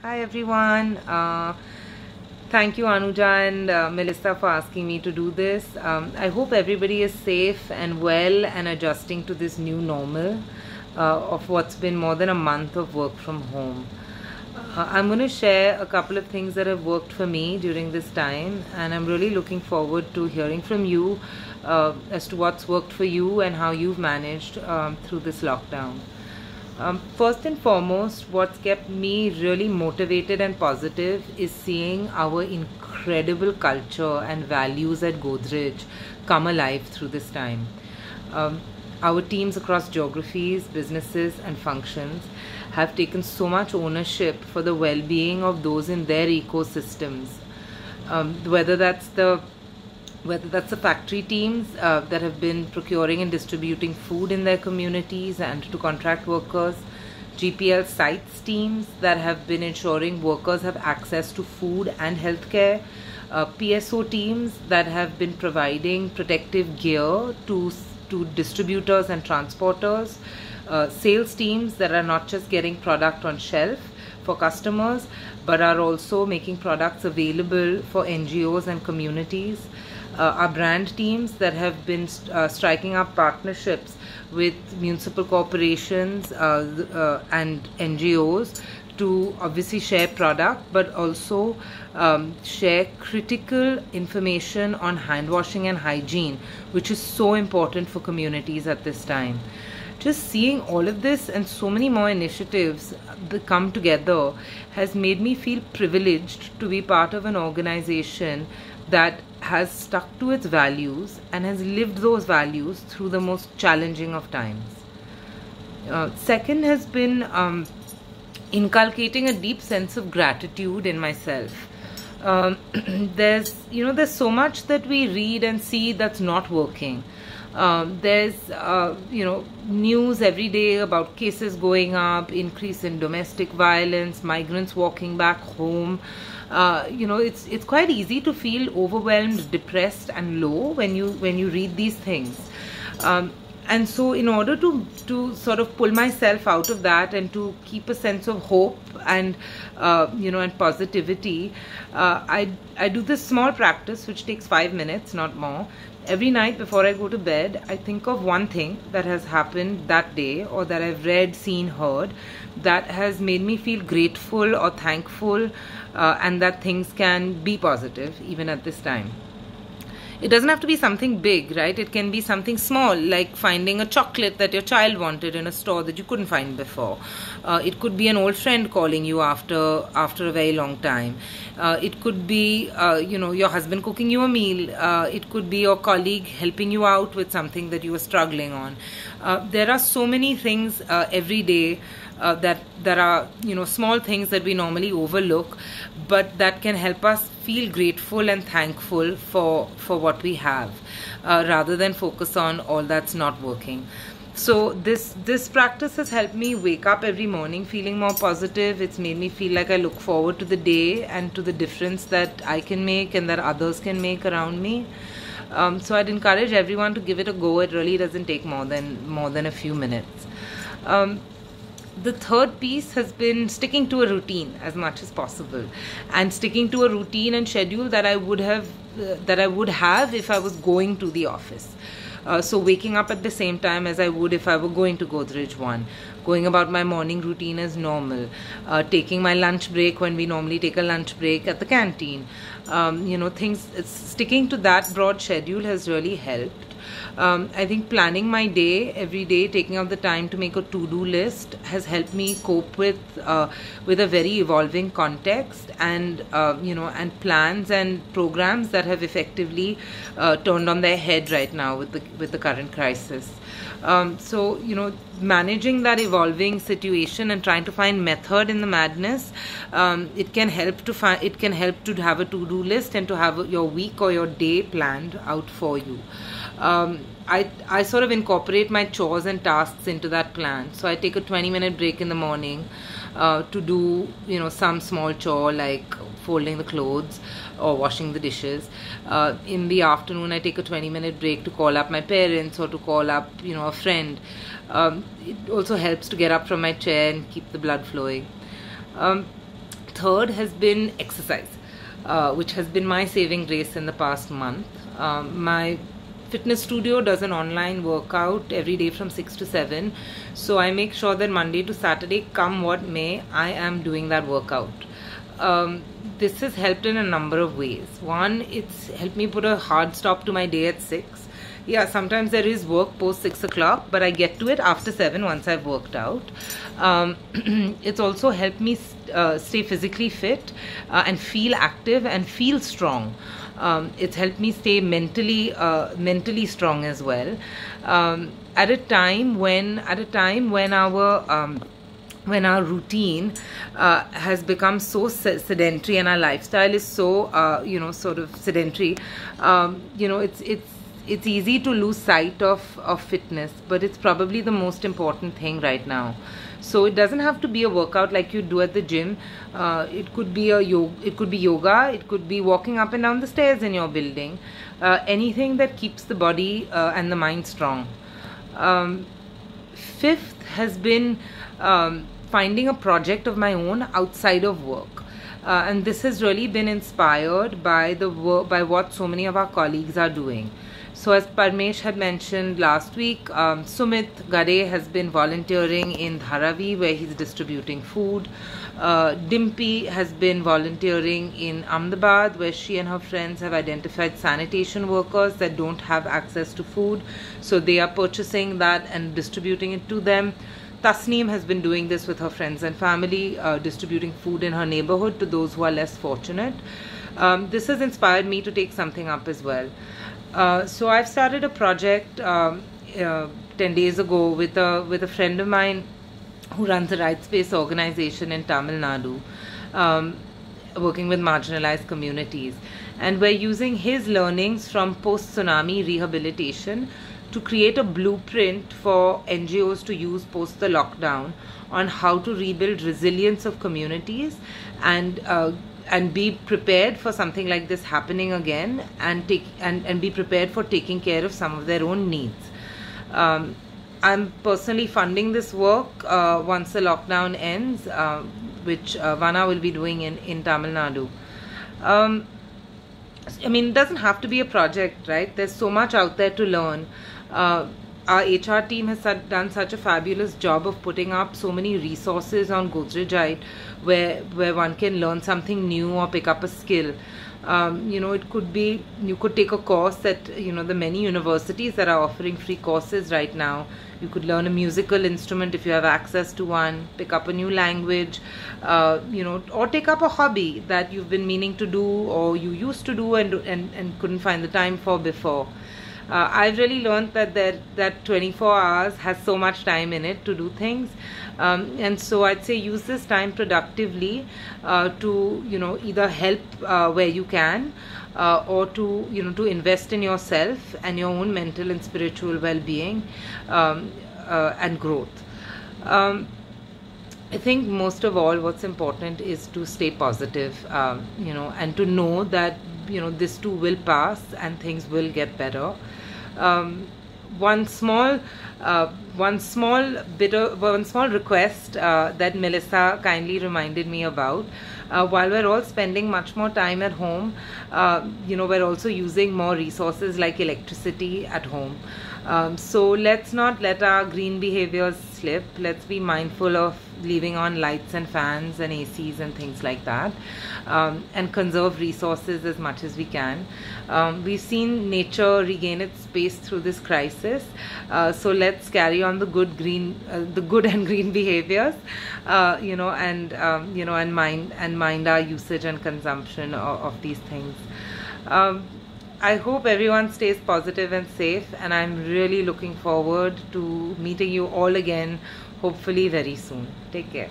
Hi everyone. Thank you Anuja and Melissa for asking me to do this. I hope everybody is safe and well and adjusting to this new normal of what's been more than a month of work from home. I'm going to share a couple of things that have worked for me during this time, and I'm really looking forward to hearing from you as to what's worked for you and how you've managed through this lockdown. First and foremost, what's kept me really motivated and positive is seeing our incredible culture and values at Godrej come alive through this time. Our teams across geographies, businesses, and functions have taken so much ownership for the well being of those in their ecosystems. Whether that's the factory teams that have been procuring and distributing food in their communities and to contract workers, GPL sites teams that have been ensuring workers have access to food and healthcare, PSO teams that have been providing protective gear to distributors and transporters, sales teams that are not just getting product on shelf for customers but are also making products available for NGOs and communities. Our brand teams that have been striking up partnerships with municipal corporations and NGOs to obviously share product but also share critical information on hand washing and hygiene, which is so important for communities at this time. Just seeing all of this and so many more initiatives that come together has made me feel privileged to be part of an organization that has stuck to its values and has lived those values through the most challenging of times. Second has been inculcating a deep sense of gratitude in myself. There's so much that we read and see that's not working. There's news every day about cases going up, increase in domestic violence, migrants walking back home. It's quite easy to feel overwhelmed, depressed and low when you read these things. And so in order to sort of pull myself out of that and to keep a sense of hope and and positivity, I do this small practice which takes 5 minutes, not more. Every night before I go to bed, I think of one thing that has happened that day or that I've read, seen, heard that has made me feel grateful or thankful, and that things can be positive even at this time. It doesn't have to be something big, right? It can be something small, like finding a chocolate that your child wanted in a store that you couldn't find before. It could be an old friend calling you after a very long time. It could be, your husband cooking you a meal. It could be your colleague helping you out with something that you were struggling on. There are so many things every day that are small things that we normally overlook, but that can help us feel grateful and thankful for what we have, rather than focus on all that's not working. So this practice has helped me wake up every morning feeling more positive. It's made me feel like I look forward to the day and to the difference that I can make and that others can make around me. So I'd encourage everyone to give it a go. It really doesn't take more than a few minutes. The third piece has been sticking to a routine as much as possible, and sticking to a routine and schedule that I would have if I was going to the office. So waking up at the same time as I would if I were going to Godrej 1, going about my morning routine as normal, taking my lunch break when we normally take a lunch break at the canteen. Sticking to that broad schedule has really helped. I think planning my day every day, taking out the time to make a to-do list, has helped me cope with a very evolving context and and plans and programs that have effectively turned on their head right now with the current crisis. Managing that evolving situation and trying to find method in the madness, it can help to have a to-do list and to have your week or your day planned out for you. I sort of incorporate my chores and tasks into that plan. So I take a 20-minute break in the morning to do some small chore like folding the clothes or washing the dishes. In the afternoon, I take a 20-minute break to call up my parents or to call up a friend. It also helps to get up from my chair and keep the blood flowing. third has been exercise, which has been my saving grace in the past month. My fitness studio does an online workout every day from 6 to 7. So I make sure that Monday to Saturday, come what may, I am doing that workout. This has helped in a number of ways. One, it's helped me put a hard stop to my day at 6. Yeah, sometimes there is work post 6 o'clock, but I get to it after 7 once I've worked out. It's also helped me stay physically fit and feel active and feel strong. It's helped me stay mentally strong as well. At a time when our routine has become so sedentary and our lifestyle is so sort of sedentary, it's easy to lose sight of fitness, but it's probably the most important thing right now. So it doesn't have to be a workout like you do at the gym. It could be yoga, it could be walking up and down the stairs in your building. Anything that keeps the body and the mind strong. Fifth has been finding a project of my own outside of work. And this has really been inspired by what so many of our colleagues are doing. So as Parmesh had mentioned last week, Sumit Gade has been volunteering in Dharavi where he's distributing food. Dimpy has been volunteering in Ahmedabad where she and her friends have identified sanitation workers that don't have access to food. So they are purchasing that and distributing it to them. Tasneem has been doing this with her friends and family, distributing food in her neighborhood to those who are less fortunate. This has inspired me to take something up as well. So I've started a project 10 days ago with a friend of mine who runs a rights-based organization in Tamil Nadu, working with marginalized communities. And we're using his learnings from post-tsunami rehabilitation to create a blueprint for NGOs to use post the lockdown on how to rebuild resilience of communities and be prepared for something like this happening again, and be prepared for taking care of some of their own needs. I'm personally funding this work once the lockdown ends, which Vana will be doing in Tamil Nadu. I mean, it doesn't have to be a project, right? There's so much out there to learn. Our HR team has done such a fabulous job of putting up so many resources on Godrejite where one can learn something new or pick up a skill. It could be, you could take a course at, the many universities that are offering free courses right now. You could learn a musical instrument if you have access to one, pick up a new language, or take up a hobby that you've been meaning to do or you used to do and couldn't find the time for before. I've really learned that 24 hours has so much time in it to do things, and so I'd say use this time productively to either help where you can, or to invest in yourself and your own mental and spiritual well-being and growth. I think most of all what's important is to stay positive, and to know that this too will pass and things will get better. One small request that Melissa kindly reminded me about. While we're all spending much more time at home, we're also using more resources like electricity at home. So let's not let our green behaviors slip. Let's be mindful of leaving on lights and fans and ACs and things like that, and conserve resources as much as we can. We've seen nature regain its space through this crisis, so let's carry on the good and green behaviors, and mind our usage and consumption of these things. I hope everyone stays positive and safe, and I'm really looking forward to meeting you all again, hopefully very soon. Take care.